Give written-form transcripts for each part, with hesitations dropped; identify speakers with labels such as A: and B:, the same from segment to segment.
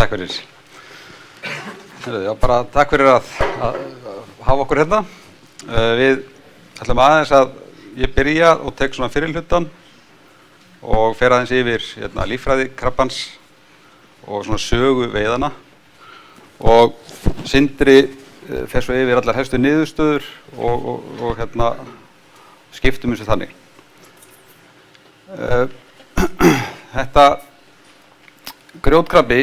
A: takk fyrir. Já, bara takk fyrir að hafa okkur hérna. Við ætlum aðeins að ég byrja og tek svona fyrir hlutan og fer aðeins yfir líffræði krabbans og svona sögu veiðana og Sindri fer svo yfir allar helstu niðurstöður og skiptum þessu þannig. Þetta grjótkrabbi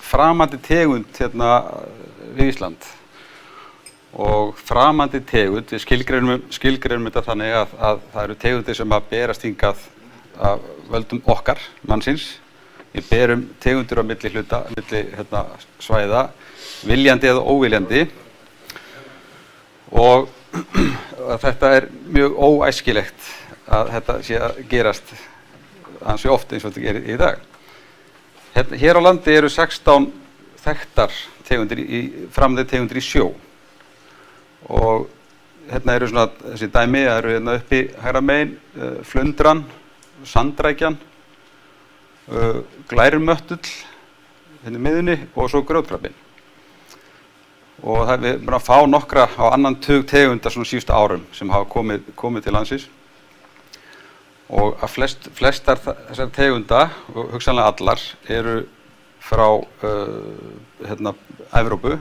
A: framandi tegund við Ísland og framandi tegund, við skilgreinum þetta þannig að það eru tegundir sem að berast hingað af völdum okkar, mannsins. Við berum tegundir á milli hluta, milli svæða, viljandi eða óviljandi og þetta mjög óæskilegt að þetta sé að gerast ansi oft eins og þetta gerir í dag. Hér á landi eru 16 þekktar tegundir framandi tegundir í sjó og eru svona þessi dæmi, það eru uppi hægra megin flundran, sandrækjan, glærumöttull í miðjunni og svo grjótkrabbinn. Og við erum að fá nokkra á annan tug tegunda svona síðustu árum sem hafa komið til landsins. Og að flestar þessar tegunda, og hugsanlega allar, eru frá Evrópu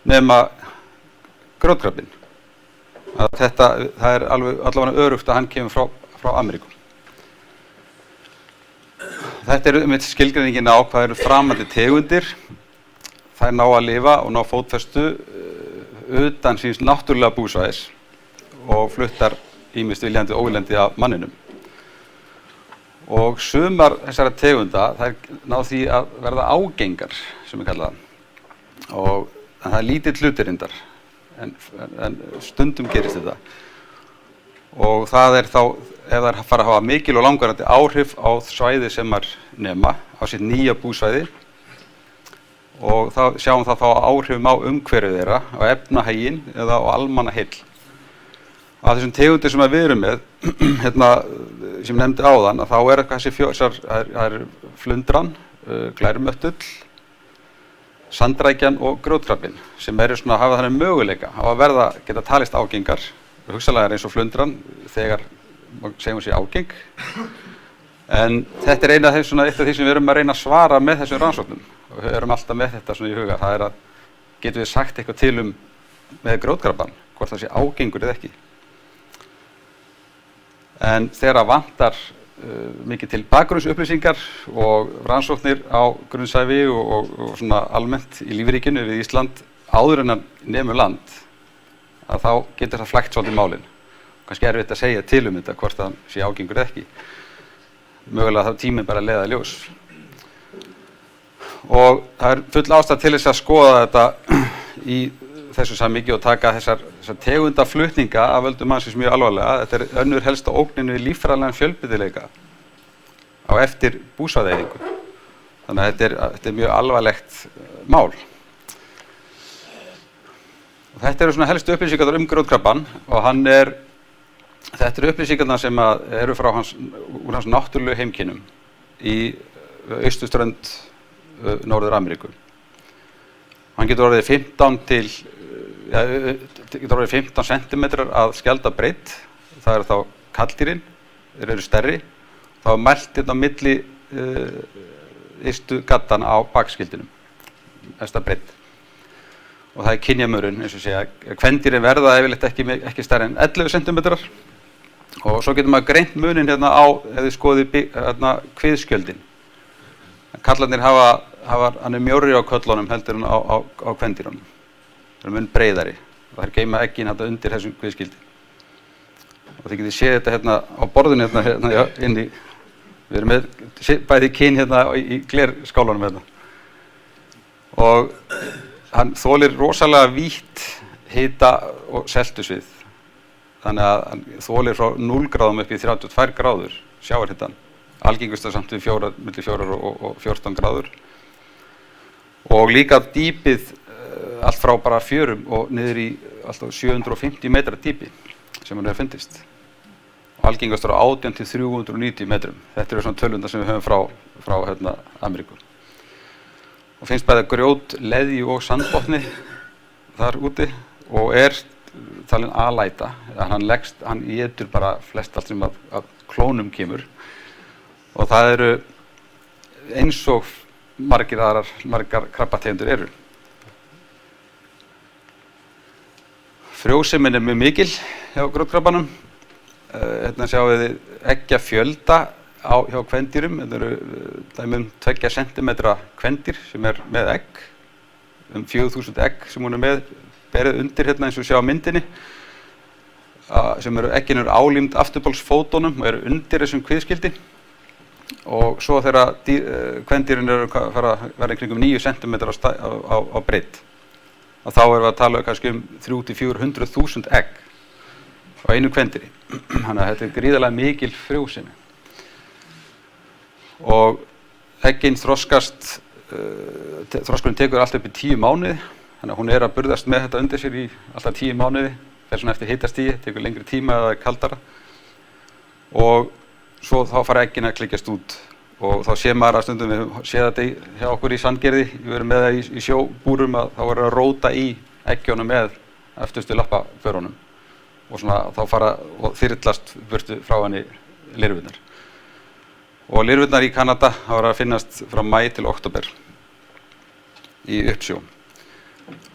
A: nema grjótkrabbinn. Það allavega örugt að hann kemur frá Ameríku. Þetta mitt skilgreiningin á hvað eru framandi tegundir. Þær ná að lifa og ná fótfestu utan síns náttúrulega búsvæðis og fluttar ýmist viljandi og óviljandi af manninum. Og sumar þessara tegunda, þær ná því að verða ágengar, sem við kalla það. En það lítill hlutur reyndar, en stundum gerist þetta. Og það þá, ef þær fara að hafa mikil og langvarandi áhrif á svæði sem þær nema, á sitt nýja búsvæði, og sjáum það þá áhrifum á umhverfið þeirra, á efnahaginn eða á almannaheill. Af þessum tegundir sem við erum með, sem nefndi áðan, þá þessi flundran, glærumöttull, sandrækjan og grjótkrabbinn, sem svona hafa þannig möguleika á að geta talist ágengar. Hugsanlega eins og flundran, þegar segjum við sé ágeng. En þetta eitt af því sem við erum að reyna að svara með þessum rannsóknum. Og við erum alltaf með þetta svona í huga. Það getum við sagt eitthvað til með grjótkrabbann, hvort það sé ágengur eða ekki. En þegar vantar mikið til bakgrunnsupplýsingar og rannsóknir á grunnsævi og svona almennt í lífríkinu við Ísland áður en að nemur land, að þá getur það flækt svolítið málin. Kannski erfitt að segja til þetta hvort það sé ágengur eða ekki. Mögulega þá tíminn bara að leiða í ljós. Og það full ástæða til þess að skoða þetta í þessu samhengi og taka þessar tegundaflutninga af völdum mannsins mjög alvarlega. Þetta önnur helsta ógnin við líffræðilegan fjölbreytileika á eftir búsvæðaeyðingu. Þannig að þetta mjög alvarlegt mál. Og þetta eru svona helstu upplýsingar grjótkrabbann og þetta eru upplýsingarnar sem eru frá úr hans náttúrulegu heimkynnum í austurströnd Norður-Ameríku. Hann getur orðið 15 sentimetrar að skjaldabreidd. Það eru þá kalldýrin, þeir eru stærri. Það mælt á milli ystu gaddan á bakskildinum, efsta breidd. Og það kynjamörun, eins og segja. Kvendýrin verða yfirleitt ekki stærri en 11 sentimetrar. Og svo getur maður greint munin ef þið skoðið kviðskjöldin. Kallarnir hann mjórri á köllunum heldur en á kvendýrunum. Það mun breiðari. Það geyma eggin undir þessum kviðskildi. Og þið getið séð þetta á borðinu inni. Við erum með bæði kyn í glerskálunum. Og hann þolir rosalega vítt hita og seltusvið. Þannig að hann þolir frá 0 gráðum upp í 32 gráður sjávarhitann. Algengust samt við milli 4 og 14 gráður. Og líka dýpið allt frá bara fjörum og niður í alltaf 750 metra dýpi sem hann hefur fundist. Og algengust frá 18 til 390 metrum. Þetta eru svona tölundar sem við höfum frá Ameríku. og finnst bæði grjót, leðju og sandbotni þar úti og talinn alæta. Hann étur bara flest allt sem af klónum kemur og það eru eins og margar krabbategundir eru. Frjósemin mjög mikil hjá grjótkrabbanum. Hérna sjáum við eggjafjölda hjá kvendýrum. Þetta eru dæmi 2 sentimetra kvendýr sem með egg, 4000 egg sem hún með berið undir hérna eins og sjá á myndinni, sem eggin eru álímd afturbolsfótunum og eru undir þessum kviðskildi. Og svo þegar kvendýrin eru verða kringum 9 sentimetra á breidd, þá erum við að tala kannski 300–400.000 egg á einu kvendýri. Þannig að þetta gríðarlega mikil frjósemi. Og eggin þroskurinn tekur allt upp í 10 mánuði, þannig að hún að burðast með þetta undir sér í alltaf 10 mánuði, fer svona eftir hitastigi, tekur lengri tíma eða kaldara. Og svo þá fara eggin að klikjast út og þá sér maður að stundum, við séð þetta hjá okkur í Sandgerði, við erum með það í sjóbúrum, að þá að róta í eggjónum með eftirstu lappaförunum og svona þá fara og þyrlast burtu frá henni lirfurnar. Og lirfurnar í Kanada hafa að finnast frá maí til október í uppsjó.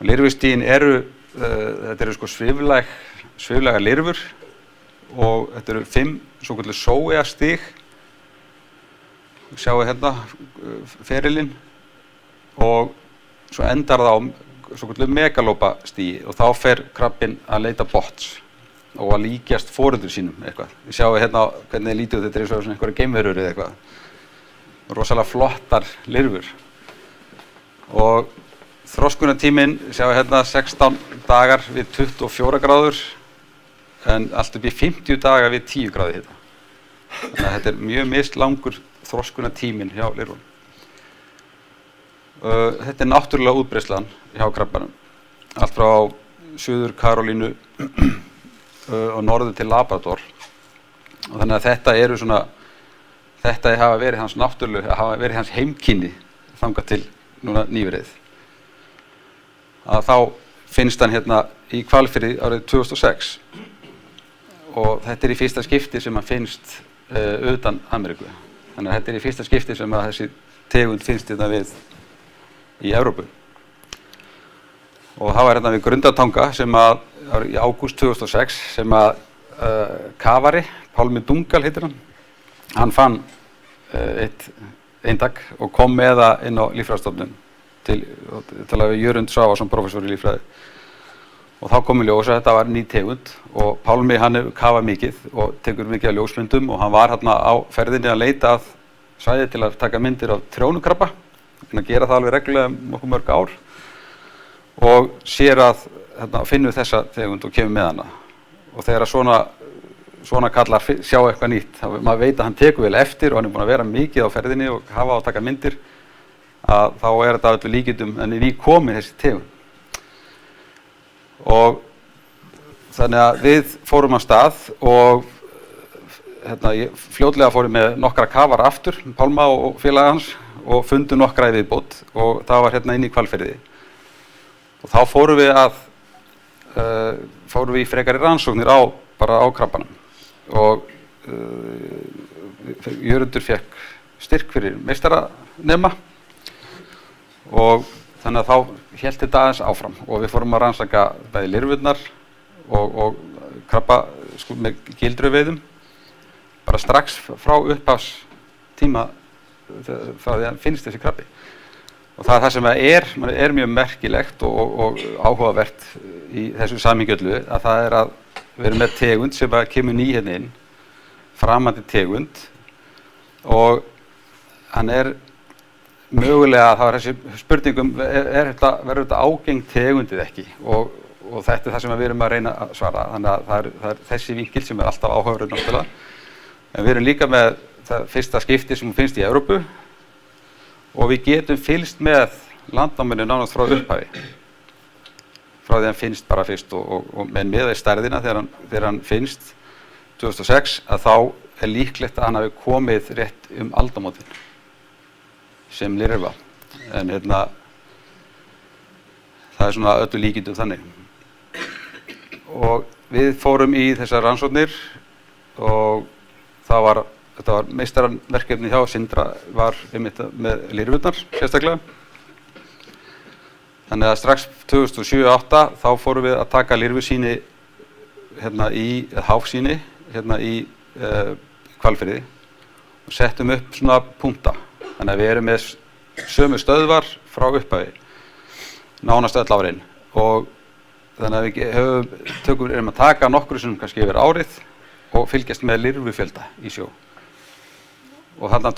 A: Lirfustigin þetta eru sko sviflægar lirfur og þetta eru 5 svokölluð sóeastig. Sjáum hérna ferilinn og svo endar það á svokölluð megalópastigi og þá fer krabbinn að leita botns og að líkjast foreldrum sínum eitthvað. Við sjáum hérna hvernig þið lítið út, þetta er eins og einhverjar geimverur eða eitthvað. Rosalega flottar lirfur. Og þroskunartíminn, sjáum hérna 16 dagar við 24 gráður en allt upp í 50 daga við 10 gráði hita. Þannig að þetta er mjög mislangur þroskunartíminn hjá lirfunum. Þetta er náttúrulega útbreiðslan hjá krabbanum. Allt frá Suður Karólínu og norður til Labrador. Og þannig að þetta hafa verið hans náttúrulega, hafa verið hans heimkynni þangað til núna nýverið. Að þá finnst hann hérna í Hvalfirði árið 2006 og þetta í fyrsta skipti sem hann finnst utan Ameríku. Þannig að þetta í fyrsta skipti sem að þessi tegund finnst hérna við í Evrópu. Og það var hérna við Grundartanga sem að í ágúst 2006 sem að kafari, Pálmi Dungal heitir hann, hann fann eitt eintak og kom með það inn á líffræðistofnun til að við Jörund Svavarsson, prófessor í líffræði. Og þá kom í ljós að þetta var ný tegund og Pálmi hann hefur kafað mikið og tekur mikið af ljósmyndum og hann var hérna á ferðinni að leita að svæði til að taka myndir af trjónukrabba, að gera það alveg reglulega nokkuð mörg ár og sér að finnur þessa tegund og kemur með hana. Og þegar svona kallar sjá eitthvað nýtt, maður veit að hann tekur vel eftir og hann búinn að vera mikið á ferðinni og hafa á að taka myndir, að þá þetta öllu líkindum en ný komin þessi tegund. Og þannig að við fórum af stað og ég fljótlega fór með nokkra kafara aftur, Pálma og félaga hans og fundum nokkra í viðbót og það var hérna inn í Hvalfirði. Og þá fórum við í frekari rannsóknir á krabbanum og Jörundur fékk styrk fyrir meistaranema og þannig að þá hélt þetta aðeins áfram og við fórum að rannsaka bæði lirfurnar og krabba með gildruveiðum bara strax frá upphafstíma frá því að finnst þessi krabbi. Og það sem er mjög merkilegt og áhugavert í þessu samhengi öllu að það að við erum með tegund sem kemur ný hérna inn, framandi tegund og hann mögulega það var þessi spurningum, verður þetta ágeng tegundið ekki og þetta það sem við erum að reyna að svara. Þannig að það er þessi vinkil sem alltaf áhugaverður náttúrulega. En við erum líka með það fyrsta skipti sem hún finnst í Evrópu og við getum fylgst með landnáminu nánast frá upphafi. Frá því hann finnst bara fyrst og með stærðina þegar hann finnst 2006 að þá líklegt að hann hafi komið rétt aldamótin sem lirfa. En það svona öllu líkindum þannig. Og við fórum í þessar rannsóknir og þetta var meistaraverkefni hjá Sindra var með lirfurnar sérstaklega. Þannig að strax 2007-08 þá fórum við að taka lirfusýni í háfsýni í Hvalfirði og settum upp svona punkta. Þannig að við erum með sömu stöðvar frá upphafi nánast öll árin og þannig að við erum að taka nokkru sinnum kannski yfir árið og fylgjast með lirfufjölda í sjó. Og þarna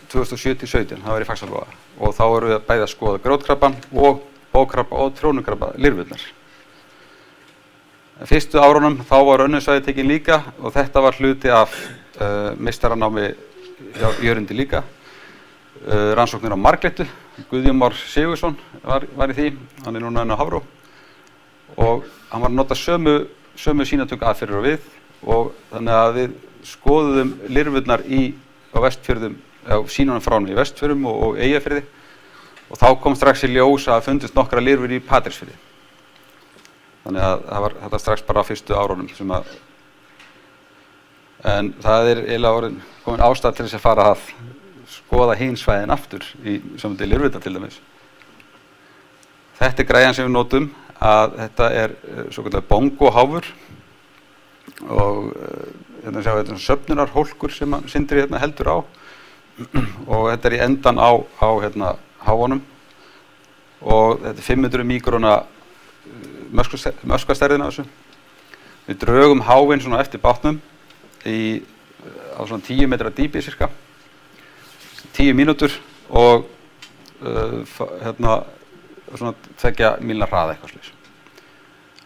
A: 2007-17 það var í Faxaflóa og þá erum við bæði að skoða grjótkrabbann og bógkrabba og trjónukrabba lirfurnar. Fyrstu árunum þá var önnur svæði tekin líka og þetta var hluti af meistaranámi hjá Jörundi líka. Rannsóknir á marglyttu, Guðjón Már Sigurðsson var í því, hann er núna enn á Hafró og hann var að nota sömu sýnatöku aðferðir og við og þannig að við skoðuðum lirfurnar á Vestfjörðum, sýnunum frá í Vestfjörðum og Eyjafirði og þá kom strax í ljós að fundist nokkra lirfur í Patreksfirði. Þannig að það var þetta strax bara á fyrstu árunum en það er eiginlega komin ástæða til þess að fara að skoða hin svæðin aftur í samvændi lirfurnar til dæmis. Þetta er græjan sem við notum að þetta er svokallað bongoháfur og sjá þetta er söfnunarhólkur sem Sindri heldur á og þetta er í endan á háfunum og þetta er 500 míkrona möskvastærðin af þessu. Við drögum háfinn svona eftir bátnum á svona 10 metra dýpi cirka, 10 mínútur og svona 2 mílna hraða eitthvað slíks.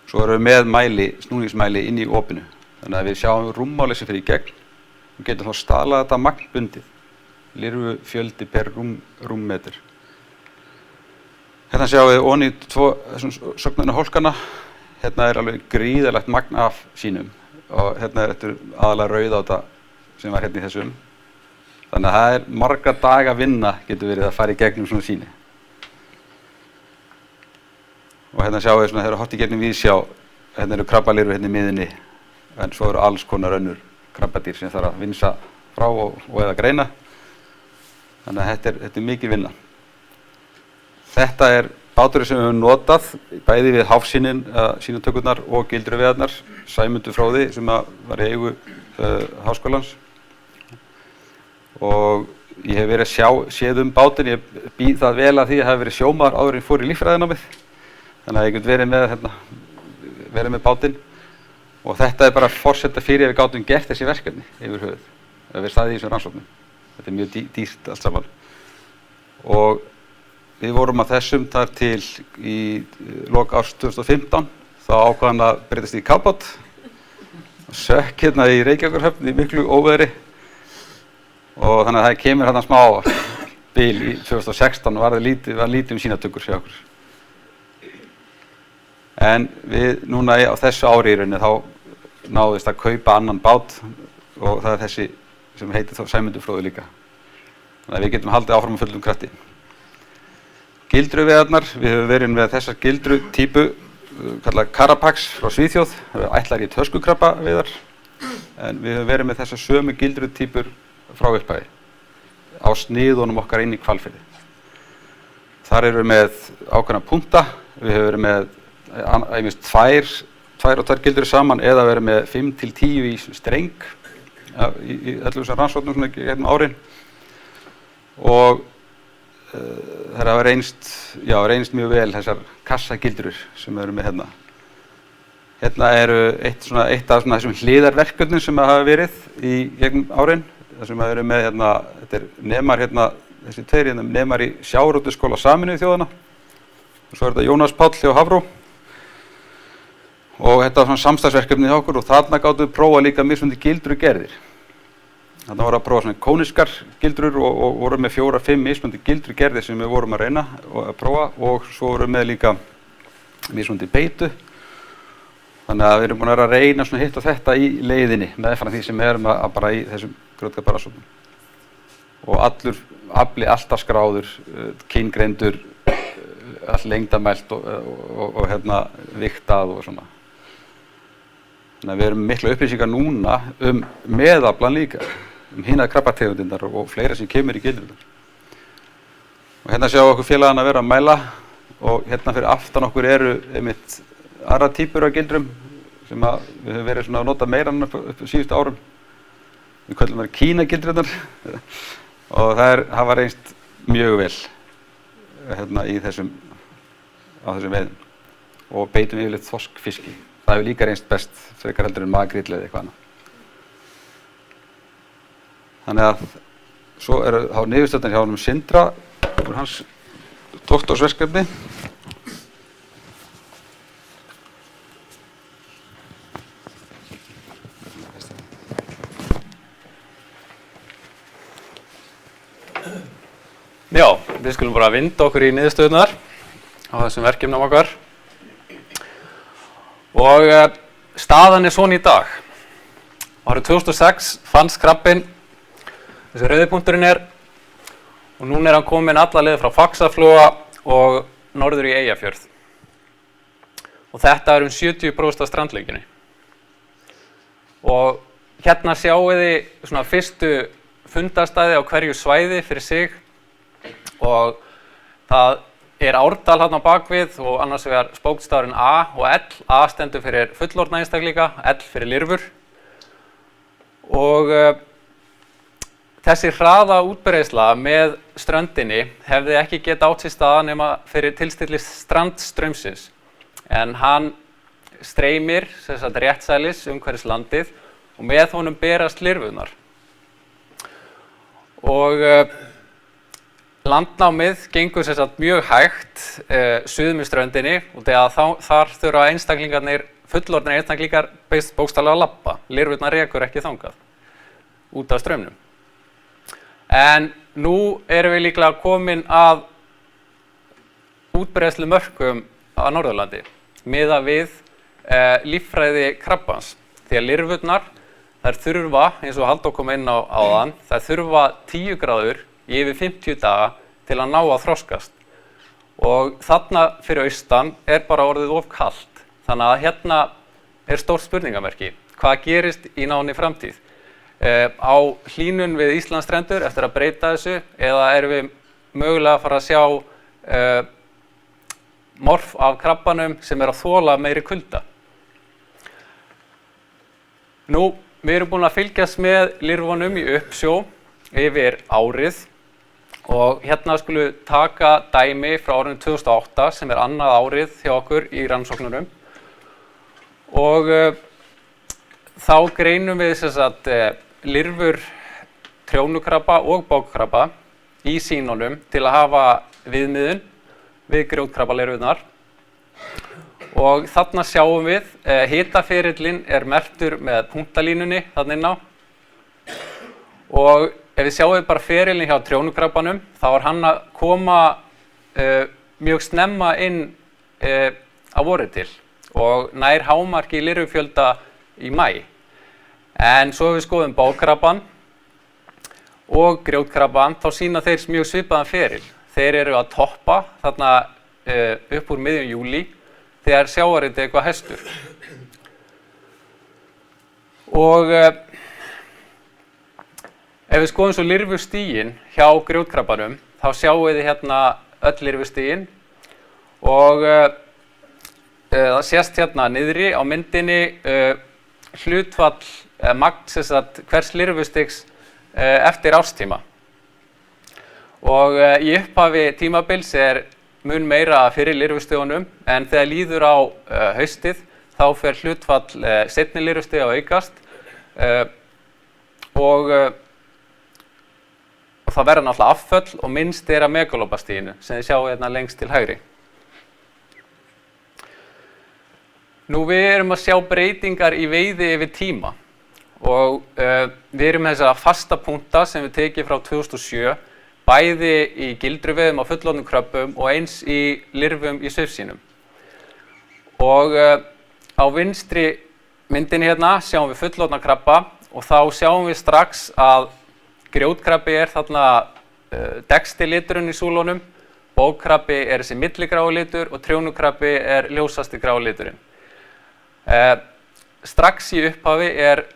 A: Svo erum við með snúningsmæli inn í opinu, þannig að við sjáum rúmmálið sem fyrir í gegn og getum þá staðlað þetta magnbundið, lirfufjöldi per rúmmetr. Hérna sjáum við ofan í 2 söfnunarhólkana, hérna er alveg gríðarlegt magn af sýnum og hérna er þetta aðalega rauðáta sem var hérna í þessum. Þannig að það er marga daga vinna getur verið að fara í gegnum svona sýni. Og hérna sjáum við svona, þeir eru hort í gegnum víðsjá, hérna eru krabbalirfur hérna í miðunni, en svo eru alls konar önnur krabbadýr sem þarf að vinsa frá og eða greina. Þannig að þetta er mikil vinna. Þetta er báturinn sem við höfum notað, bæði við háfsýnatökurnar og gildruveðarnar, Sæmundur Fróði sem var í eigu háskólans. Og ég hef verið séð bátinn, ég býð það vel að því að ég hef verið sjómaður áður en fór í líffræðinámið. Þannig að ég get verið með bátinn og þetta er bara forsenda fyrir að við gátum gert þessi verkefni yfir höfuð, að við staðið í þessum rannsóknum. Þetta er mjög dýrt allt saman. Og við vorum að þessum þar til í lok árs 2015, þá ákvað að breytast í kafbát, sökk hérna í Reykjavíkurhöfn í miklu óveðri og þannig að það kemur hérna smá bil í 2016 og var lítið sýnatökur hjá okkur. En við núna á þessu ári í rauninni þá náðist að kaupa annan bát og það er þessi sem heitir þá Sæmundur Fróði líka. Þannig að við getum haldið áfram á fullum krafti. Gildruveðarnar, við höfum verið með þessar gildrutípu kallað Carapax frá Svíþjóð, ætlar í töskukrabbaveðar, en við höfum verið með þessar sömu gildrutípur frá upphafi á sniðunum okkar inn í Hvalfirði. Þar erum við með ákveðna punkta, við höfum verið með tvær og tvær gildrur saman eða verið með 5 til 10 í streng í öllum þessar rannsóknum svona gegnum árin og það hafa reynst mjög vel þessar kassagildrur sem við erum með hérna. Hérna eru eitt af þessum hliðarverkefnum sem hafa verið í gegnum árin, þar sem við erum með þetta er nemar þessi tveir nemar í Sjávarútvegsskóla Sameinuðu þjóðanna og svo er þetta Jónas Páll hjá Hafró. Og þetta var svona samstarfsverkefni hjá okkur og þarna gátum við prófa líka mismunandi gildrugerðir. Þarna voru að prófa svona kóniskar gildrur og voru með 4-5 mismunandi gildrugerðir sem við vorum að reyna og að prófa og svo vorum við með líka mismunandi beitu. Þannig að við erum búin að reyna svona hitt og þetta í leiðinni meðfram því sem við erum að bara í þessum grjótkrabbarannsóknum. Og allur afli alltaf skráður, kyngreindur, allt lengdamælt og vigtað og svona. Þannig að við erum miklu upplýsingar núna meðaflan líka, hinar krabbategundinnar og fleira sem kemur í gildrurnar. Og hérna sjá okkur félagana vera að mæla og hérna fyrir aftan okkur eru einmitt aðra típur af gildrum sem að við höfum verið svona að nota meira upp síðustu árum. Við köllum það Kínagildrurnar og það hafa reynst mjög vel á þessum veiðum og beitum yfirleitt þorskfiski. Það hefur líka reynst best frekar heldur en makríll eða eitthvað annað. Þannig að svo eru þá niðurstöðurnar hjá honum Sindra úr hans doktorsverkefni.
B: Já, við skulum bara vinda okkur í niðurstöðurnar á þessum verkefnum okkar. Og staðan er svona í dag. Árið 2006 fannst krabbinn, þessi rauði punkturinn og núna er hann kominn alla leið frá Faxaflóa og norður í Eyjafjörð. Og þetta er 70% af strandlengjunni. Og hérna sjáum við svona fyrstu fundastæði á hverju svæði fyrir sig og það er Árdal hérna á bakvið og annars vegar spókstafurinn A og L. A stendur fyrir fullorðna einstaklinga, L fyrir lirfur. Og þessi hraða útbreiðsla með ströndinni hefði ekki getað átt sér stað nema fyrir tilstilli strandstraumsins. En hann streymir réttsælis umhverfis landið og með honum berast lirfurnar. Og landnámið gengur mjög hægt suður með ströndinni og þar þurfa einstaklingarnir, fullorðnir einstaklingar bókstaflega að labba. Lirfurnar rekur ekki þangað út af straumnum. En nú erum við líklega komin að útbreiðslumörkum á Norðurlandi miðað við líffræði krabbans. Því að lirfurnar, þær þurfa, eins og Halldór kom inn á áðan, þær þurfa 10 gráður í yfir 50 daga til að ná að þroskast. Og þarna fyrir austan er bara orðið of kalt. Þannig að hérna er stórt spurningamerki. Hvað gerist í náinni framtíð? Á hlýnun við Íslandsstrendur eftir að breyta þessu eða erum við mögulega að fara að sjá morf af krabbanum sem er að þola meiri kulda? Nú, við erum búin að fylgjast með lirfunum í uppsjó yfir árið og hérna skulum við taka dæmi frá árinu 2008 sem er annað árið hjá okkur í rannsóknunum og þá greinum við lirfur trjónukrabba og bágkrabba í sýnunum til að hafa viðmiðun við grjótkrabbalirfurnar og þarna sjáum við hitaferillinn er merktur með punktalínunni þarna inn á og ef við sjáum bara ferillinn hjá trjónukrabbanum þá er hann að koma mjög snemma inn á vori til og nær hámarki í lirfufjölda í maí. En svo ef við skoðum bágkrabban og grjótkrabban þá sýna þeir mjög svipaðan ferill. Þeir eru að toppa þarna upp úr miðjum júlí þegar sjávarhiti er eitthvað hæstur. Og ef við skoðum svo lirfustigin hjá grjótkrabbanum þá sjáum við hérna öll lirfustigin og það sést hérna niðri á myndinni hlutfall magn hvers lirfustigs eftir árstíma. Og í upphafi tímabils er mun meira fyrir lirfustigunum en þegar líður á haustið þá fer hlutfall seinni lirfustiga að aukast og það verður náttúrulega afföll og minnst er að megalóbastiginu sem þið sjáu hérna lengst til hægri. Nú við erum að sjá breytingar í veiði yfir tíma og við erum með þessa fasta punkta sem við tekið frá 2007 bæði í gildruveiðum á fullorðnum kröbbum og eins í lirfum í svifsýnum. Og á vinstri myndinni hérna sjáum við fullorðna krabba og þá sjáum við strax að grjótkrabbi er þarna dexti liturinn í súlunum Bógkrabbi er þessi milligrái litur og trjónukrabbi er ljósasti grái liturinn. Strax í upphafi er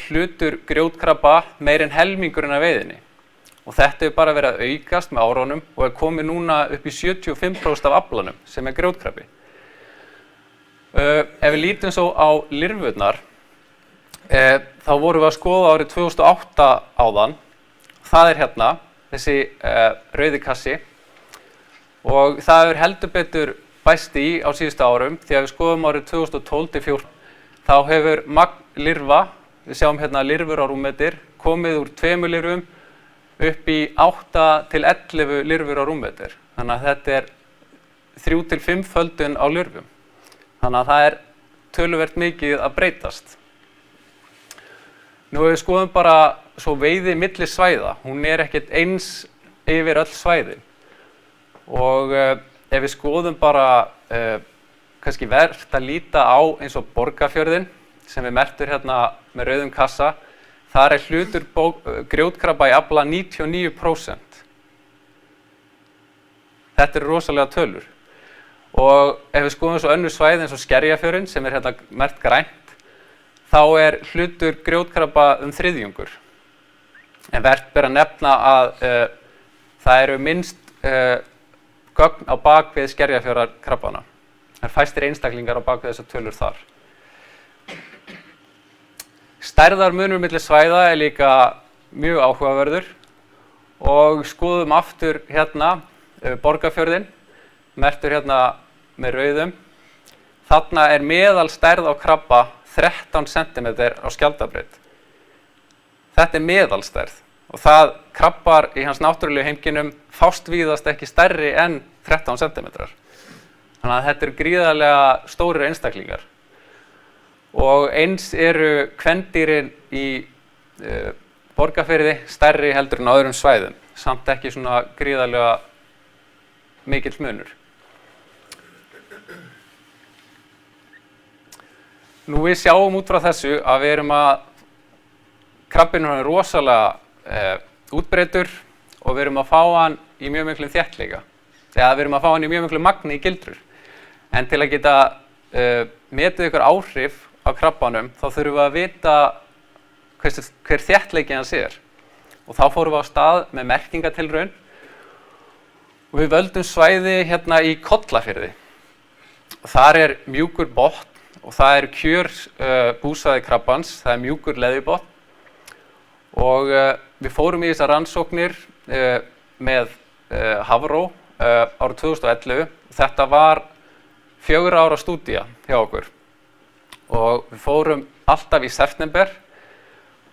B: hlutur grjótkrabba meir en helmingurinn af veiðinni. Og þetta hefur bara verið að aukast með árunum og er komið núna upp í 75% af aflanum sem er grjótkrabbi. Ef við lítum svo á lirfurnar, þá vorum við að skoða árið 2008 áðan. Það er hérna, þessi rauði kassi. Og það hefur heldur betur bæst í á síðustu árum, því að við skoðum árið 2012-14. Þá hefur magn lirfa, við sjáum hérna lirfur á rúmmetri, komið úr 2 lirfum upp í 8 til 11 lirfur á rúmmetri. Þannig að þetta er 3 til 5 földun á lirfum. Þannig að það er töluvert mikið að breytast. Nú við skoðum bara svo veiði milli svæða. Hún er ekkert eins yfir öll svæði. Og ef við skoðum bara kannski vert að líta á eins og Borgarfjörðinn sem er merktur hérna með rauðum kassa, þar er hlutur grjótkrabba í afla 99%. Þetta eru rosalega tölur. Og ef við skoðum svo önnur svæði eins og Skerjafjörðinn sem er hérna merkt grænt, þá er hlutur grjótkrabba 1/3. En vert ber að nefna að það eru minnst gögn á bakvið Skerjafjarðarkrabbana. Það er fæstir einstaklingar á bakvið þessar tölur þar. Stærðarmunur milli svæða er líka mjög áhugaverður og skoðum aftur hérna Borgarfjörðinn, merktur hérna með rauðum. Þarna er meðalstærð á krabba 13 cm á skjaldabreidd. Þetta er meðalstærð og það krabbar í hans náttúrulegu heimkynnum fást víðast ekki stærri en 13 cm. Þannig að þetta eru gríðarlega stórir einstaklingar. Og eins eru kvendýrin í Borgarfirði stærri heldur en á öðrum svæðum, samt ekki svona gríðarlega mikill munur. Nú við sjáum út frá þessu að við erum að krabbinn er rosalega útbreiddur og við erum að fá hann í mjög miklum þéttleika. Eða við erum að fá hann í mjög miklum magni í gildrur. En til að geta metið ykkur áhrif á krabbanum, þá þurfum við að vita hver þéttleiki hans er. Og þá fórum við á stað með merkingatilraun og við völdum svæði hérna í Kollafirði. Þar er mjúkur botn og það eru kjör búsvæði krabbans, það er mjúkur leðjubotn. Og við fórum í þessar rannsóknir með Hafró árið 2011. Þetta var 4 ára stúdía hjá okkur. Og við fórum alltaf í september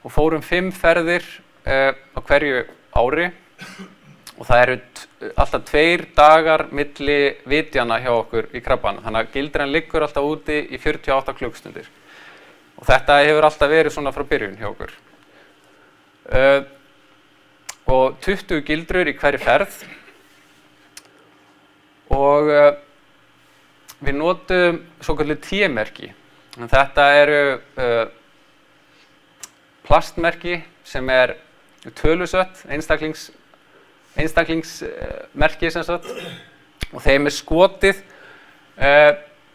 B: og fórum 5 ferðir á hverju ári. Og það eru alltaf 2 dagar milli vitjana hjá okkur í krabbanum. Þannig að gildran liggur alltaf úti í 48 klukkstundir. Og þetta hefur alltaf verið svona frá byrjun hjá okkur. Og 20 gildrur í hverju ferð. Og við notum svokallað T-merki. Þetta eru plastmerki sem er tölusött, einstaklingsmerki sem sagt. Og þeim er skotið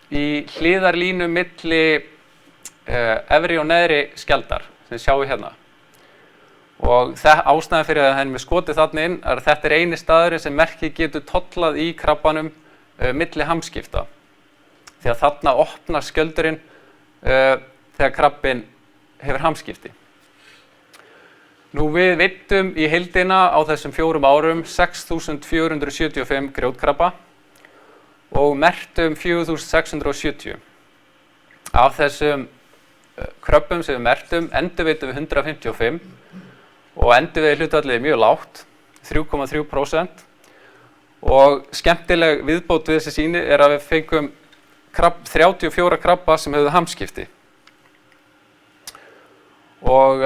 B: í hliðarlínu milli efri og neðri skjaldar sem við sjáum hérna. Og ástæðan fyrir að henni er skotið þarna inn er að þetta er eini staðurinn sem merkið getur tollað í krabbanum milli hamskipta. Því að þarna opnar skjöldurinn þegar krabbinn hefur hamskipti. Nú við veittum í heildina á þessum 4 árum 6.475 grjótkrabba og merktum 4.670. Af þessum kröbbum sem við merktum endurveitum við 155 og endurveiði hlutfallið mjög lágt, 3,3%. Og skemmtileg viðbót við þessi sýni er að við fengum 34 krabba sem höfðu hamskipti. Og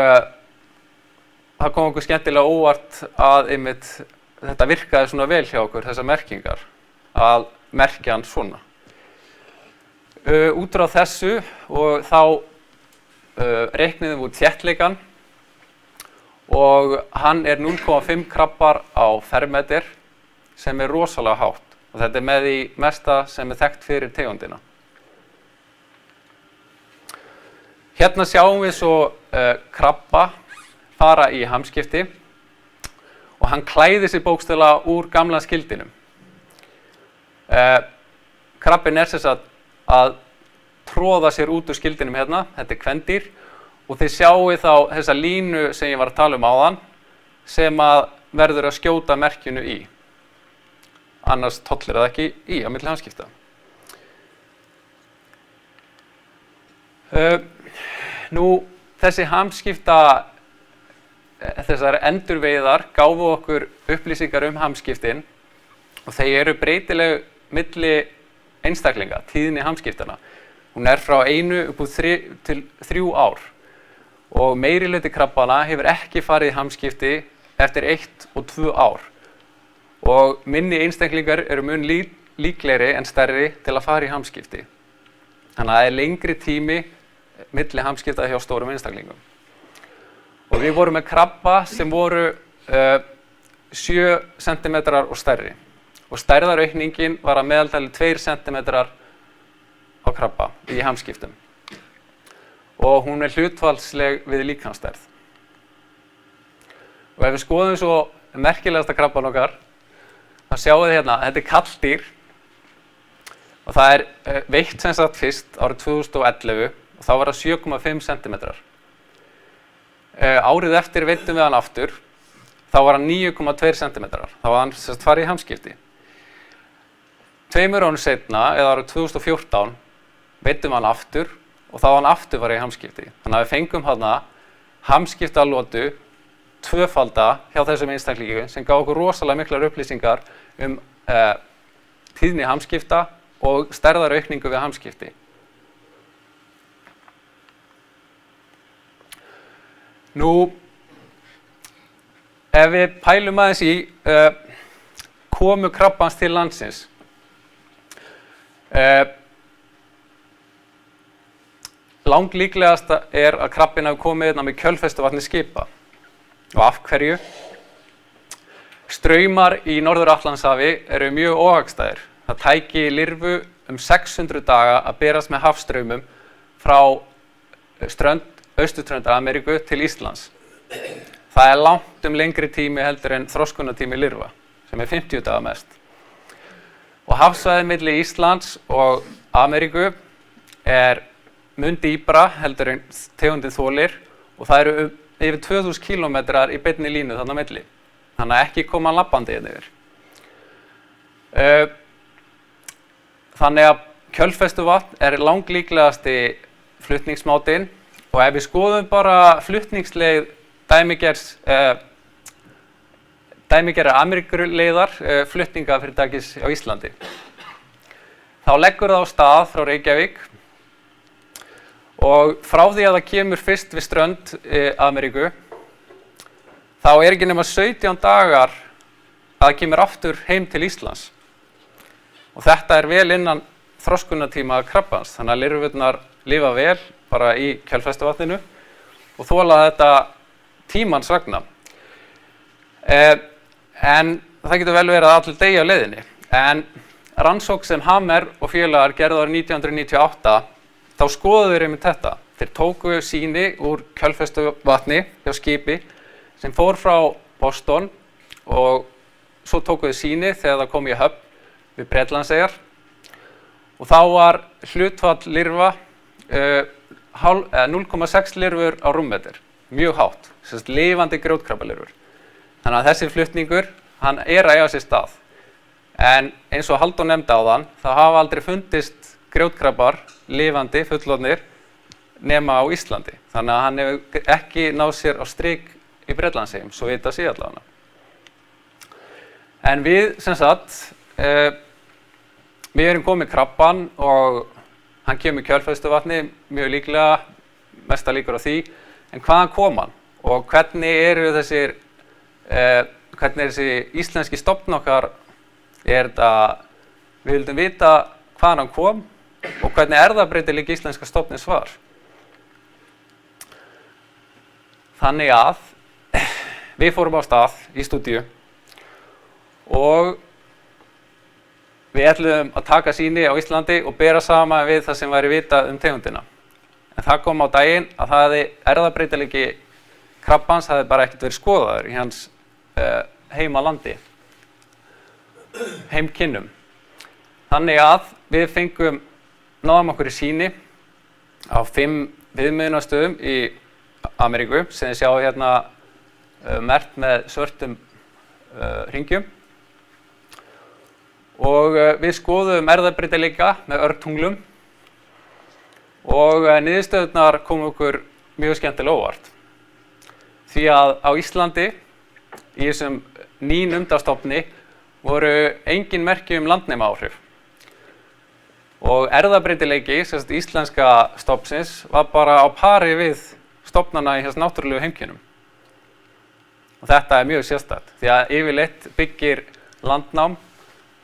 B: það kom okkur skemmtilega óvart að þetta virkaði svona vel hjá okkur, þessar merkingar, að merkja hann svona. Út frá þessu og þá reikniðum við út þéttleikann og hann er 0,5 krabbar á fermetr sem rosalega hátt og þetta með því mesta sem þekkt fyrir tegundina. Hérna sjáum við svo krabba fara í hamskipti og hann klæðir sig bókstaflega úr gamla skildinum. Krabbinn sem sagt að tróða sér út úr skildinum hérna, þetta kvendýr, og þið sjáu þá þessa línu sem ég var að tala áðan sem að verður að skjóta merkinu í. Annars tollir það ekki í á milli hamskipta. Nú, þessi hamskipta, þessar endurveiðar gáfu okkur upplýsingar hamskiptin og þeir eru breytileg milli einstaklinga, tíðni hamskiptana. Hún frá 1 upp úr 3 til 3 ár og meirihluti krabbana hefur ekki farið í hamskipti eftir 1 og 2 ár. Og minni einstaklingar eru mun líklegri en stærri til að fara í hamskipti. Þannig að það lengri tími milli hamskipta hjá stórum einstaklingum. Og við vorum með krabba sem voru 7 cm og stærri. Og stærðaraukningin var að meðaltali 2 cm á krabba í hamskiptum. Og hún hlutfallsleg við líkamsstærð. Og ef við skoðum svo merkilegasta krabban okkar, þá sjáum við hérna, þetta kalldýr og það veitt sem sagt fyrst árið 2011 og þá var það 7,5 cm. Árið eftir veittum við hann aftur, þá var hann 9,2 cm. Þá var hann sem sagt farið í hamskipti. 2 árum seinna, eða árið 2014, veittum við hann aftur og þá var hann aftur farið í hamskipti. Þannig að við fengum hérna hamskiptalotu tvöfalda hjá þessum einstaklingu sem gaf okkur rosalega miklar upplýsingar tíðni hamskipta og stærðaraukningu við hamskipti. Nú, ef við pælum aðeins í komu krabbans til landsins. Langlíklegast að krabbinn hafi komið með kjölfestuvatni skipa. Og af hverju? Straumar í Norður-Atlantshafi eru mjög óhagstæðir. Það tæki lirfu 600 daga að berast með hafstraumum frá austurströndar Ameríku til Íslands. Það langt lengri tími heldur en þroskunartími lirfa, sem 50 daga mest. Og hafsvæðið milli Íslands og Ameríku mun dýpra heldur en tegundin þolir og það eru yfir 2000 kílómetrar í beinni línu þarna á milli. Þannig að ekki koma labbandi yfir. Þannig að kjölfestuvatn langlíklegasti flutningsmátinn og ef við skoðum bara flutningsleið dæmigerðar Ameríkuleiðar flutningafyrirtækis á Íslandi. Þá leggur það á stað frá Reykjavík og frá því að það kemur fyrst við strönd Ameríku, þá ekki nema 17 dagar að það kemur aftur heim til Íslands. Og þetta vel innan þroskunartíma krabbans, þannig að lirfurnar lifa vel bara í kjölfestuvatninu og þola þetta tímans vegna. En það getur vel verið að allir deyja á leiðinni. En rannsókn sem Hammer og félagar gerðu árið 1998, þá skoðuðu þeir einmitt þetta. Þeir tóku sýni úr kjölfestuvatni hjá skipi sem fór frá Boston og svo tóku þeir sýni þegar það kom í höfn við Bretlandseyjar og þá var hlutfall lirfa 0,6 lirfur á rúmmetr, mjög hátt, lifandi grjótkrabbalirfur. Þannig að þessi flutningur, hann að eiga sér stað. En eins og Halldór nefndi áðan, það hafa aldrei fundist grjótkrabbar lifandi, fullorðnir, nema á Íslandi. Þannig að hann hefur ekki náð sér á strik í Bretlandseyjum, svo vita sé allavega. En við, sem sagt, við erum komið krabban og hann kemur kjölfestuvatni, mjög líklega, mesta líkur á því. En hvaðan kom hann? Og hvernig þessi íslenski stofn okkar við vildum vita hvaðan hann kom og hvernig erfðabreytileiki íslenska stofnins var. Þannig að við fórum á stað í stúdíu og Við ætluðum að taka sýni á Íslandi og bera saman við það sem væri vitað tegundina. En það kom á daginn að það hefði erfðabreytileiki krabbans hefði bara ekkert verið skoðaður í hans heimalandi, heimkynnum. Þannig að við náðum okkur í sýni á 5 viðmiðunarstöðum í Ameríku sem þið sjáu hérna merkt með svörtum hringjum. Og við skoðum erfðabreytileika með örtunglum og niðurstöðurnar komu okkur mjög skemmtilega óvart. Því að á Íslandi, í þessum nýnumdastofni, voru engin merki landnemaáhrif. Og erfðabreytileiki, sem sagt íslenska stofnsins, var bara á pari við stofnana í þessum náttúrulegu heimkynnum. Og þetta mjög sérstakt, því að yfirleitt byggir landnám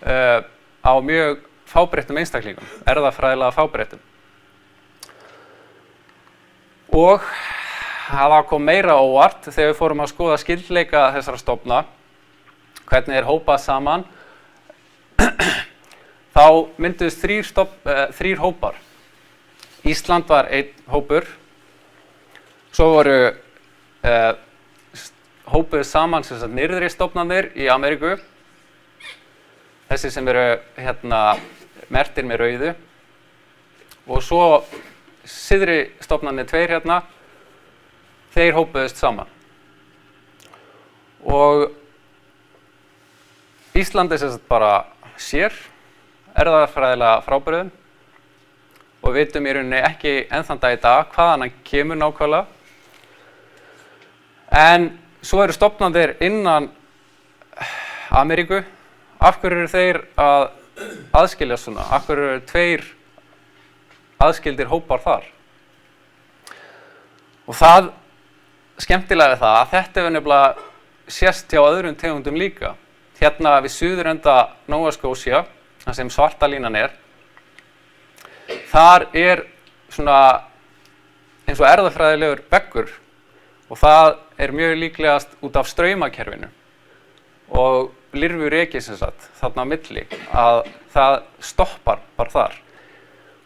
B: á mjög fábreyttum einstaklingum, erfðafræðilega fábreyttum. Og það kom meira óvart þegar við fórum að skoða skyldleika þessara stofna, hvernig hópað saman. Þá mynduðust 3 hópar. Ísland var 1 hópur, svo voru hópuð saman nyrðri stofnarnir í Ameríku, þessi sem eru merktir með rauðu, og svo syðri stofnarnir 2 hérna, þeir hópuðust saman. Og Ísland bara sér erfðafræðilega frábrugðinn og við vitum í rauninni ekki enn þann dag í dag hvaðan hann kemur nákvæmlega. En svo eru stofnarnir innan Ameríku. Af hverju eru þeir að aðskilja svona? Af hverju eru 2 aðskildir hópar þar? Og það skemmtilega við það að þetta hefur nefnilega sést hjá öðrum tegundum líka. Hérna við suðurenda Nova Scotia, þar sem svarta línan þar svona eins og erfðafræðilegur beggur og það mjög líklegast út af straumakerfinu og lirfureki sem sagt þarna á milli að það stoppar bara þar.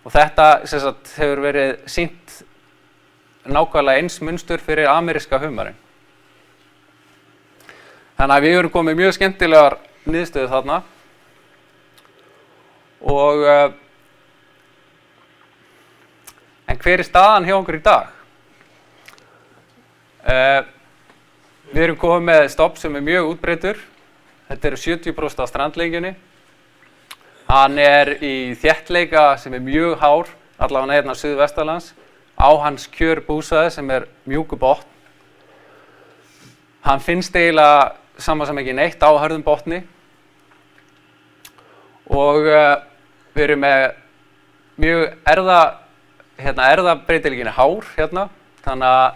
B: Og þetta sem sagt hefur verið sýnt nákvæmlega eins munstur fyrir ameríska humarinn. Þannig að við erum komið mjög skemmtilegar niðurstöður þarna og en hver staðan hjá okkur í dag? Við erum komið með stofn sem mjög útbreiddur. Þetta eru 70% af strandlengjunni. Hann í þéttleika sem mjög hár, allavega hérna suðvestanlands. Á hans kjörbúsvæði sem mjúkur botn. Hann finnst eiginlega saman sem ekki neitt á hörðum botni. Og við erum með mjög erfðabreytileikinn hár hérna. Þannig að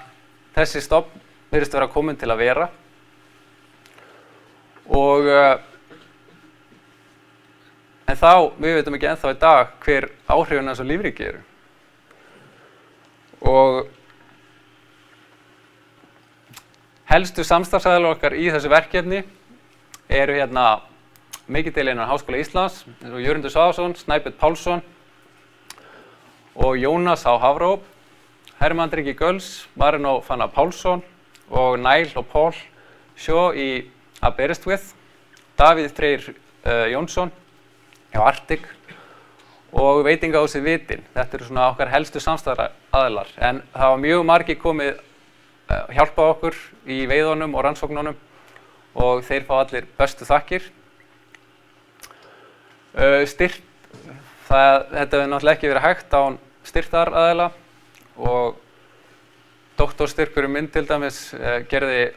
B: þessi stofn virðist vera komin til að vera. Og en við veitum ekki ennþá í dag hver áhrifin af þessu lífríki eru. Og helstu samstarfsaðilar okkar í þessu verkefni eru hérna mikið til innan Háskóla Íslands, eins og Jörundur Svavarsson, Snæbjörn Pálsson og Jónas á Hafró, Hermann Dryggi Gölls, Marino Fannar Pálsson og Niall og Paul Shaw í Aberystwyth, Davíð Freyr Jónsson hjá Arctic og veitingahúsið Vitinn. Þetta eru svona okkar helstu samstarfsaðilar, en það var mjög margir komið hjálpað okkur í veiðunum og rannsóknunum og þeir fá allir bestu þakkir. Þetta hefur náttúrulega ekki verið hægt án styrktaraðila og doktorstyrkurinn minn til dæmis gerði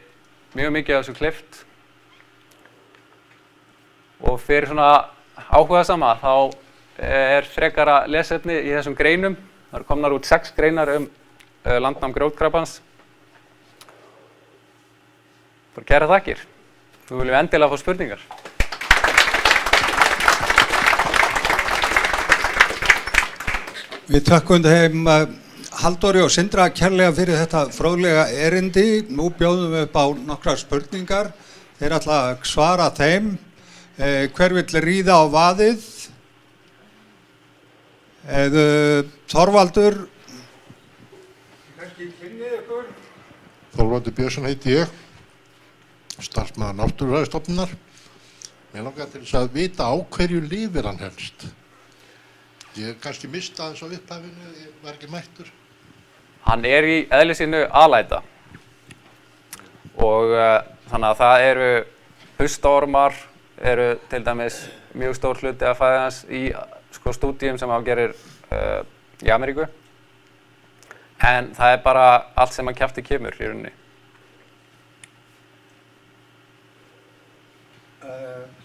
B: mjög mikið af þessu kleift. Og fyrir svona áhugasama þá frekara lesefni í þessum greinum. Það eru komnar út 6 greinar landnám grjótkrabbans. Kærar þakkir. Nú viljum við endilega fá spurningar.
C: Við þökkum þeim Halldóri og Sindra kærlega fyrir þetta fróðlega erindi. Nú bjóðum við upp á nokkrar spurningar. Þeir ætla að svara þeim. Hver vill ríða á vaðið? Þorvaldur, kannski kynnið ykkur?
D: Þorvaldur Björnsson heiti ég, starfsmaður Náttúrufræðistofnunar. Mér langar til þess að vita á hverju lifir hann helst. Ég kannski mista aðeins á upphafinu, ég var ekki mættur.
B: Hann í eðli sínu alæta og þannig að það eru haustormar, eru til dæmis mjög stór hluti að fæða hans í stúdíum sem hann gerir í Ameríku. En það bara allt sem að kjafti kemur í rauninni.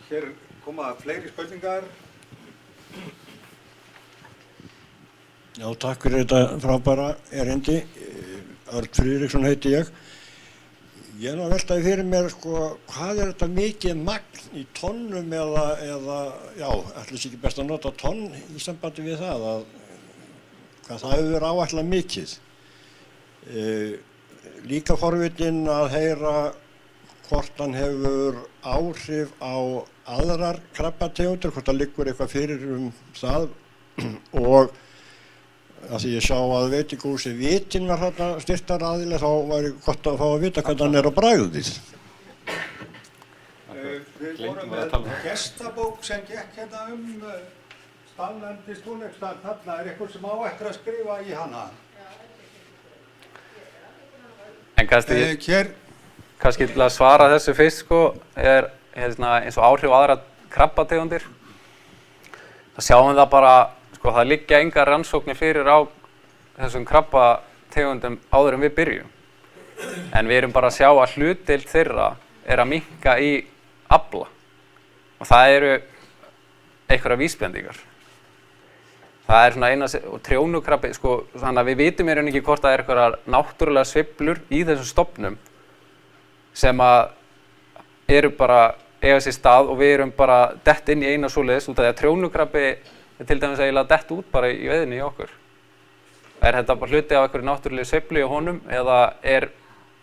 C: Hér koma fleiri spurningar.
E: Já, takk fyrir þetta frábæra erindi. Örn Friðriksson heiti ég. Ég að veltaði fyrir mér, hvað þetta mikið magn í tonnum eða já, ætli sé ekki best að nota tonn í sambandi við það, hvað það hefur verið áætlað mikið. Líka forvitin að heyra hvort hann hefur áhrif á aðrar krabbategundir, hvort það liggur eitthvað fyrir það og að því ég sá að veitingahúsið Vitinn var þarna styrktaraðili, þá væri gott að fá að vita hvernig hann á bragðið.
C: Við vorum með gestabók sem gekk hérna Stallendis tónleikstað. Þarna eitthvað sem á eftir að skrifa í hana.
B: En kannski til að svara þessu fyrst eins og áhrif á aðra krabbategundir. Það sjáum það bara það liggja engar rannsóknir fyrir á þessum krabbategundum áður en við byrjum. En við erum bara að sjá að hlutdeild þeirra að minnka í afla. Og það eru einhverjar vísbendingar. Það svona eina, og trjónukrabbi, þannig að við vitum í rauninni ekki hvort það einhverjar náttúrulega sveiflur í þessum stofnum sem að eru bara eiga sér stað og við erum bara dett inn í eina svoleiðis út af því að trjónukrabbi til dæmis eiginlega dett út bara í veiðinni í okkur. Þetta bara hluti af einhverju náttúrulegu sveiflu í honum eða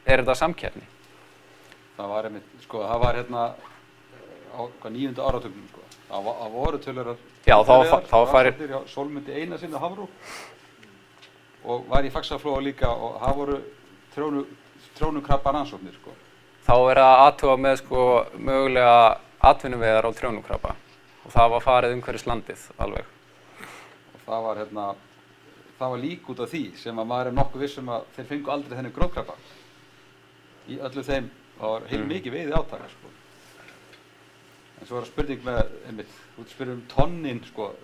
B: þetta samkeppni?
A: Það var það var hérna á 9. áratugnum Það voru tölurar
B: rannsóknir
A: hjá Sólmundi Einarssyni á Hafró og var í Faxaflóa líka og það voru trjónukrabba rannsóknir
B: Þá að athuga með mögulega atvinnuveiðar á trjónukrabba. Og það var farið umhverfis landið alveg.
A: Og það var lík út af því sem að maður nokkuð viss að þeir fengu aldrei þennan grófkrabba. Í öllu þeim var heilmikið veiði átaka En svo spurning með þú spyrir tonnin þar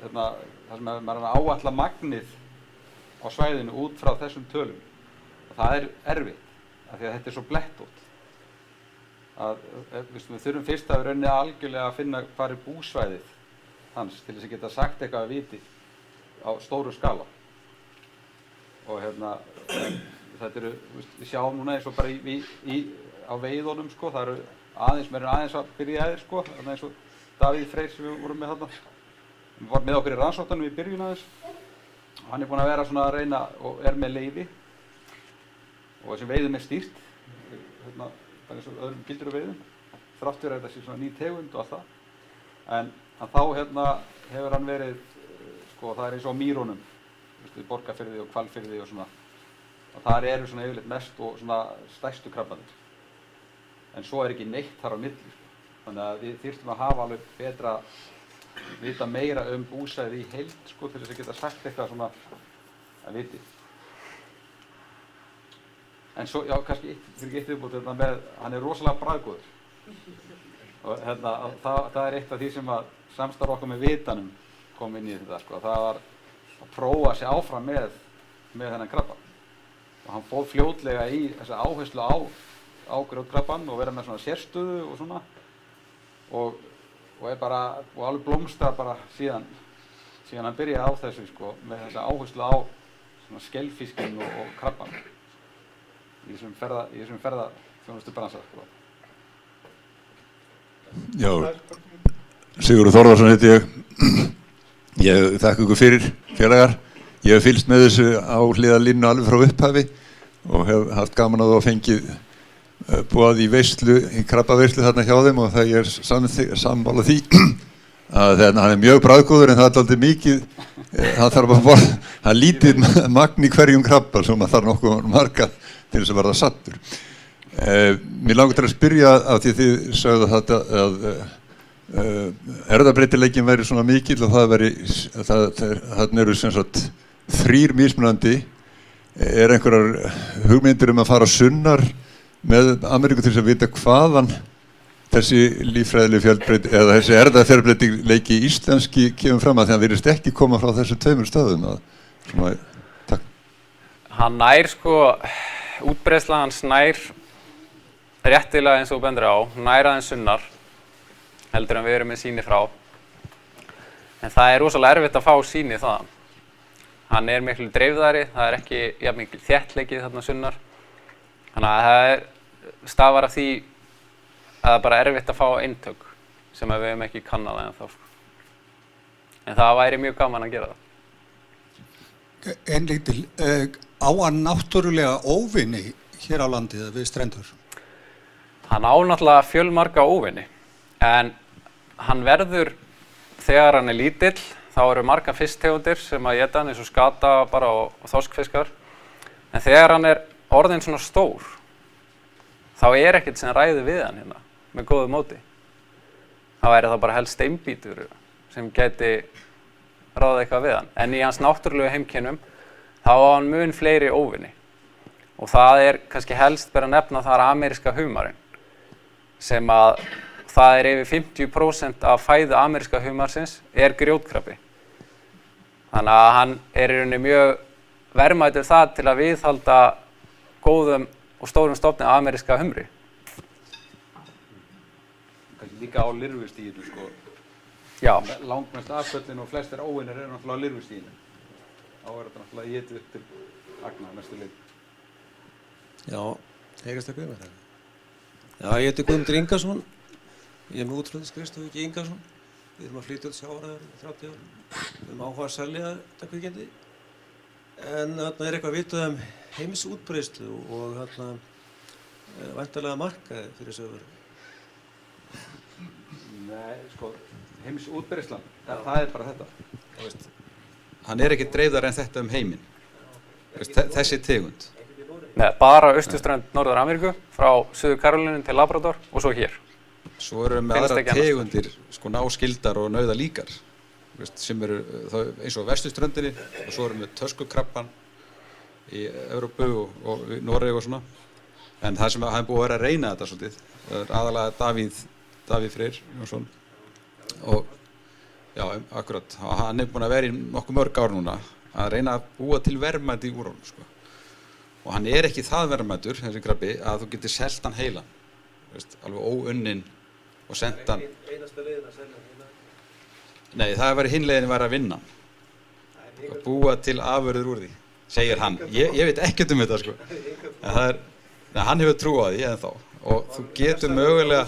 A: sem maður áætla magnið á svæðinu út frá þessum tölum. Og það erfitt af því að þetta svo blettótt. Við þurfum fyrst að rauninni algjörlega að finna hvar búsvæðið hans til þess að geta sagt eitthvað að viti á stóru skala. Og þetta við sjáum núna eins og bara á veiðunum það eru aðeins að byrja þarna eins og Davíð Freyr sem við vorum með þarna. Við varum með okkur í rannsóknunum í byrjun aðeins. Hann búinn að vera að reyna og með leyfi og þessi veiðum stýrt. Það eins og öðrum gildur og veiðum, þrátt fyrir að þetta sé svona ný tegund og allt það. En þá hefur hann verið, það eins og á mýrunum, Borgarfirði og Hvalfirði og svona. Og þar eru svona yfirleitt mest og svona stærstu krabbarnir. En svo ekki neitt þar á milli. Þannig að við þyrftum að hafa alveg betra, vita meira búsvæði í heild, til þess að geta sagt eitthvað svona að viti. En svo, já, kannski fyrir eitt viðbót með, hann rosalega bragðgóður. Og það eitt af því sem að samstarf okkar með Vitanum kom inn í þetta, það var að prófa sig áfram með þennan krabba. Og hann fór fljótlega í þessa áherslu á grjótkrabbann og vera með svona sérstöðu og svona. Og alveg blómstrar bara síðan hann byrjaði á þessu, með þessa áherslu á svona skelfiskinn og krabbann. Í þessum ferðaþjónustu bransa.
F: Já, Sigurður Þórðarsson heiti ég. Ég þakka ykkur fyrir, félagar. Ég hef fylgst með þessu á hliðarlínu alveg frá upphafi og hef haft gaman að það fengið boð í veislu, í krabbaveislu þarna hjá þeim og það ég sammála því að hann mjög bragðgóður en það dálítið mikið það þarf að borða, það er lítið magn í hverjum krabba sem það þarf nokkuð marga til þess að verða sattur. Mér langar til að spyrja af því þið sögðu þetta að erfðabreytileikinn væri svona mikill og þarna eru sem sagt 3 mismunandi. Er einhverjar hugmyndir að fara sunnar með Ameríku til þess að vita hvaðan þessi líffræðilegi fjölbreytileiki eða þessi erfðafjölbreytileiki íslenski kemur fram að það virðist ekki koma frá þessu 2 stöðum takk.
B: Hann nær útbreiðsla hans nær réttilega eins og bendur á, nær aðeins sunnar heldur en við erum með sýni frá. En það er rosalega erfitt að fá sýni þaðan. Hann er miklu dreifðari, það er ekki jafn mikil þéttleiki þarna sunnar. Þannig að það stafar af því að það er bara erfitt að fá eintök sem við hefum ekki kannað ennþá. En það væri mjög gaman að gera það.
C: En lítil, á hann náttúrulega óvini hér á landi eða við strendur?
B: Hann á náttúrulega fjölmarga óvini, en hann verður þegar hann er lítill, þá eru margar fisktegundir sem að éta hann eins og skata bara og þorskfiskar. En þegar hann er orðinn svona stór, þá er ekkert sem ræður við hann hérna með góðu móti. Það væri þá bara helst steinbítur sem gæti ráða eitthvað við hann. En í hans náttúrulegu heimkynnum, þá á hann mun fleiri óvini. Og það er kannski helst bara að nefna það ameríska humarinn, sem að það er yfir 50% af fæðu ameríska humarsins er grjótkrabbi. Þannig að hann er í rauninni mjög verðmætur það til að viðhalda góðum og stórum stofni ameríska humri.
A: Kannski líka á lirfustíginu
B: Já.
A: Langmest afföllin og flestir óvinir eru náttúrulega á lirfustíginu. Þá er þetta náttúrulega étið upp til agna mestu leyti.
G: Já, heyrast eitthvað með það. Já, ég heiti Guðmundur Ingason. Ég er með útflutningsskrifstofu í Ingason. Við erum að flytja út sjávarafurðir í 30 árum. Við erum áhuga að selja þetta kvikindi. En þarna er eitthvað vitað heimsútbreiðslu og væntanlega markaði fyrir þessu vöru.
A: Nei, heimsútbreiðslan, það er bara þetta. Hann er ekki dreifðar en þetta heiminn. Þessi tegund.
B: Nei, bara austurströnd Norður-Ameríku, frá Suður-Karólínu til Labrador og svo hér.
A: Svo erum við með aðra tegundir, náskildar og nauðalíkar, sem eru eins og vesturströndinni og svo erum við töskukrabbann í Evrópu og Noregi og svona. En það sem hann búið að vera að reyna þetta svolítið, er aðalega Davíð Freyr Jónsson. Og já, akkurat, hann er búinn að vera í nokkuð mörg ár núna að reyna að búa til verðmæti úr honum, Og hann er ekki það verðmætur, þessi krabbi, að þú getur selt hann heilan, alveg óunninn og sent hann.
G: Einasta leiðin að selja hann hérna?
A: Nei, það væri hinn leiðin að vinna hann. Að búa til afurðir úr því, segir hann. Ég veit ekkert um þetta, En hann hefur trú á því ennþá. Og þú getur mögulega...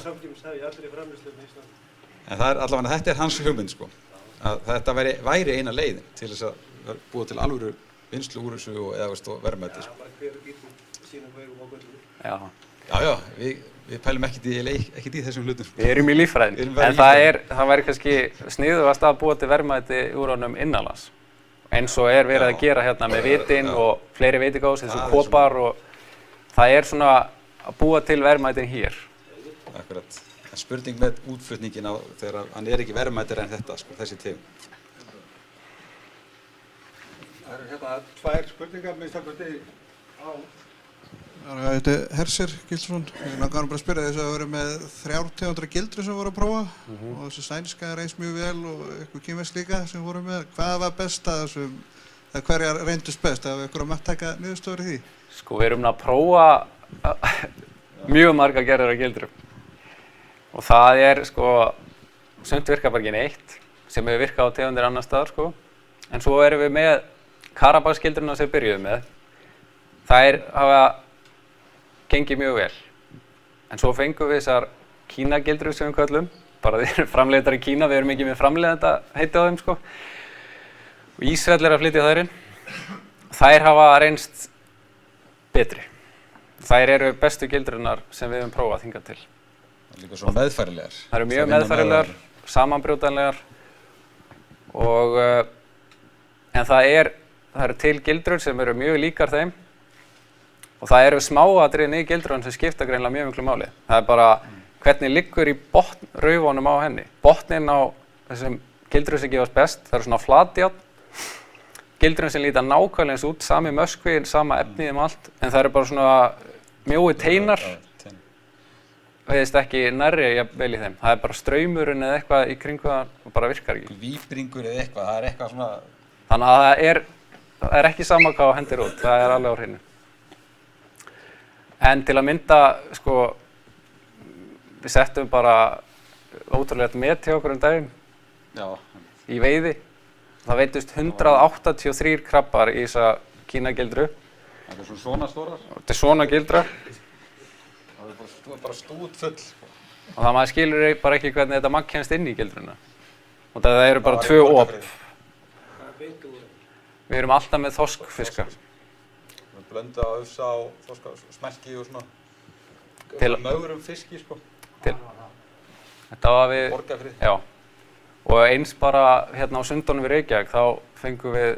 A: En það er allavega, þetta er hans hugmynd, Að þetta væri eina leiðin til þess að búa til alvöru vinnslu úr þessu og verðmæti. Já, við pælum ekkert í þessum hlutum.
B: Við erum í líffræðinni, en það væri kannski sniðugast að búa til verðmæti úr honum innanlands. Eins og er verið að gera hérna með vitin og fleiri veitingahús, eins og kopar og það er svona að búa til verðmætin hér.
A: Akkurat. En spurning með útflutningin á þegar hann er ekki verðmætir en þetta, þessi tegund.
C: Það eru hérna 2 spurningar minnstakosti á.
H: Þetta er Hersir Gilsson. Ég langar bara að spyrja þess að við erum með 3 tegundir gildru sem við vorum að prófa og þessi sænska reynst mjög vel og eitthvað kínversk líka sem við vorum með. Hvað var best að þessum, eða hverjar reyndust best? Að við eitthvað að taka niðurstöður í því?
B: Við erum að prófa mjög marga gerðir af gildrum. Og það er sumt virkar bara ekki neitt sem hefur virkað á tegundir annar staðar En svo erum við með Karabakh-gildruna sem við byrjuðum með. Þær hafa gengið mjög vel. En svo fengum við þessar Kína-gildrur sem við köllum. Bara þeir eru framleiddar í Kína, við erum ekki með framleiðanda heiti á þeim Og Ísrael er að flytja þær inn. Þær hafa reynst betri. Þær eru bestu gildrunar sem við höfum prófað hingað til.
A: Líka svo meðfærilegar.
B: Það eru mjög meðfærilegar, samanbrjótanlegar og En það eru til gildrur sem eru mjög líkar þeim og það eru smáatriðin í gildrunum sem skipta greinilega mjög miklu máli. Það bara hvernig liggur í raufunum á henni. Botninn á þessum gildrum sem gefast best, það eru svona flatjárn. Gildrum sem líta nákvæmlega eins út, sami möskvin, sama efnið allt, en það eru bara svona mjói teinar. Veiðist ekki nærri vel í þeim. Það bara straumurinn eða eitthvað í kringu það og bara virkar ekki.
A: Víbringur eða eitthvað, það eitthvað svona...
B: Þannig að það er ekki sama hvað hendir út, það alveg á hreinu. En til að mynda, sko, við settum bara ótrúlega met hjá okkur daginn í veiði. Það veitust 183 krabbar í þessa Kínagildru.
A: Það svona stórar?
B: Þetta svona gildra.
A: Það bara stútfull.
B: Og það maður skilur bara ekki hvernig þetta magn kemst inn í gildruna. Og það eru bara 2 op. Við erum alltaf með þorskfiska.
A: Blönda á ufsa og þorska, smelki og svona mögurum fiski, sko.
B: Þetta var við...
A: Borgarfirði.
B: Já. Og eins bara hérna á Sundunum við Reykjavík, þá fengum við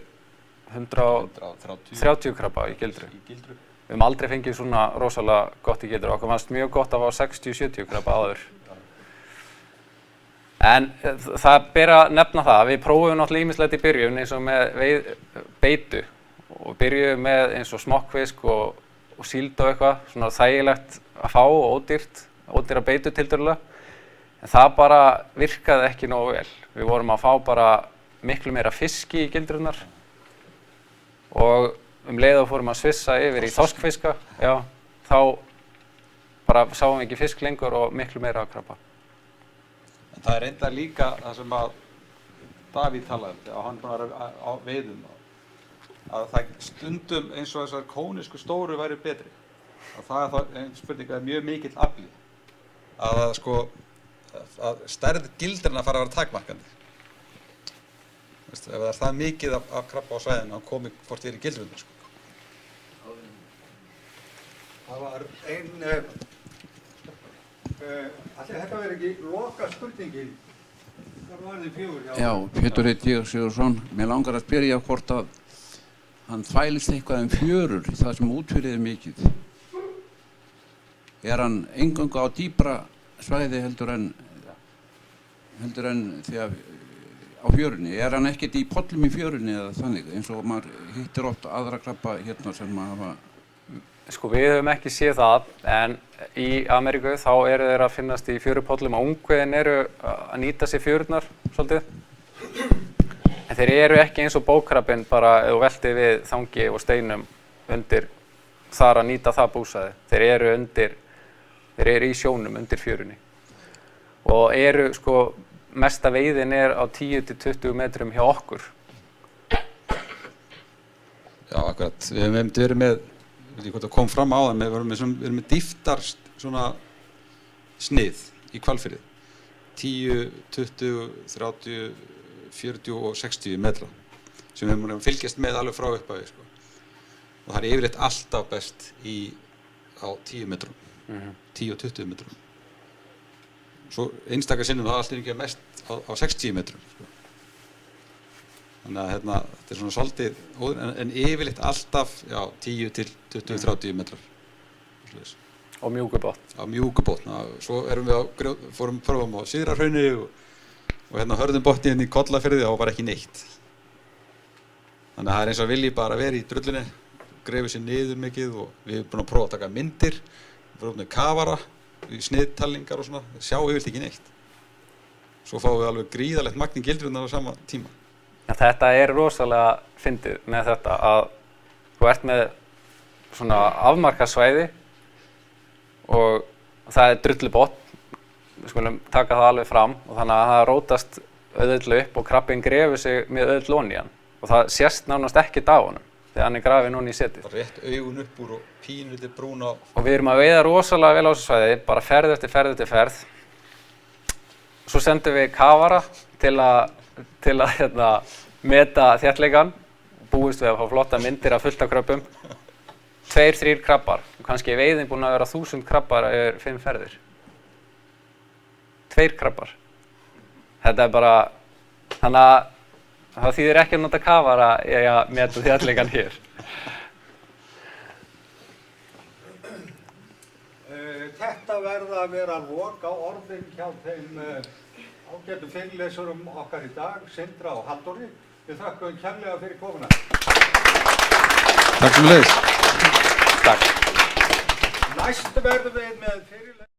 B: 130 krabba í gildru. Við höfum aldrei fengið svona rosalega gott í gildru. Okkur fannst mjög gott að fá 60-70 krabba áður. En það ber að nefna það. Við prófum náttúrulega ýmislegt í byrjun eins og með beitu. Og byrjuðum með eins og smokkfisk og síld og eitthvað, svona þægilegt að fá og ódýra beitu tiltölulega. En það bara virkaði ekki nógu vel. Við vorum að fá bara miklu meira fiski í gildrurnar og leið og fórum að svissa yfir í þorskfiska, já, þá bara sáum við ekki fisk lengur og miklu meira krabba.
A: En það reynda líka það sem að Davíð talaði og hann var á veiðum að það stundum eins og þessar kónisku stóru væri betri. Og það er þá ein spurning að mjög mikill afli. Að stærð gildruna fara að vera takmarkandi. Ef það er það mikið af krabba á svæðinu, þá komi hvort við í gildrunni, sko.
C: Það var allir þetta verið ekki loka spurningin. Það var þið 4 hjá.
I: Já, Pétur heiti ég Sigurðsson. Mér langar að spyrja hvort að hann þvælist eitthvað fjörur, það sem útfyrir mikið. Er hann eingöngu á dýpra svæði heldur en þegar á fjörunni? Er hann ekkert í pollum í fjörunni eða þannig, eins og maður hittir oft aðra krabba hérna sem maður hafa...
B: Sko við höfum ekki séð það, en í Ameríku þá eru þeir að finnast í fjörupollum og ungviðin eru að nýta sér fjörurnar svolítið. En þeir eru ekki eins og bókrabbinn bara ef þú veltir við þangi og steinum undir þar að nýta það búsæði. Þeir eru í sjónum undir fjörunni. Og eru sko, mesta veiðin er á 10-20 metrum hjá okkur.
A: Já, akkurat. Við hefum verið með, ég veit ekki hvort það kom fram á það, við erum með dýftar svona snið í Hvalfirði. 10, 20, 30, 40 og 60 metra sem við erum fylgjast með alveg frá upphafi, sko. Og það er yfirleitt alltaf best á 10 metrum, 10 og 20 metrum. Svo einstakar sinnum það alltaf ekki mest á 60 metrum, sko. Þannig að þetta er svona svolítið, en yfirleitt alltaf 10 til 20-30 metrar.
B: Og mjúkubotn.
A: Á mjúkubotn. Svo fórum prófum á Syðrahrauni og hörðum botni í Kollafirði og var ekki neitt. Þannig að það er eins og vilji bara vera í drullunni, greifa sér niður mikið og við erum búin að prófa að taka myndir, við erum með kafara, sniðtalningar og svona, sjá yfirleitt ekki neitt. Svo fáum við alveg gríðarlegt magn í gildrurnar á sama tíma.
B: Ja, þetta er rosalega fyndið með þetta að þú ert með svona afmarkasvæði og það er drullubotn, við skulum taka það alveg fram og þannig að það rótast auðvitað upp og krabbinn grefur sig með auðvitað ofan í hann og það sést nánast ekkert á honum þegar hann er grafinn ofan í setið.
A: Rétt augun upp úr og pínlítið brún á. Og
B: við erum að veiða rosalega vel á þessu svæði, bara ferð eftir ferð eftir ferð. Svo sendum við kafara til að meta þéttleikann, búist við að fá flotta myndir af fullt af kröbbum. 2-3 krabbar, og kannski veiðin búin að vera 1000 krabbar yfir 5 ferðir. 2 krabbar. Þetta er bara, þannig að Það þýðir ekki að nota kafara í að meta þéttleikan hér.
C: Þetta verða að vera loka orðin hjá þeim ágætu fyrirlesurum okkar í dag, Sindra og Halldóri. Við þakkum kærlega fyrir komuna.
A: Takk sem leiðis.
B: Takk.
C: Næst verðum við með fyrirlesurum.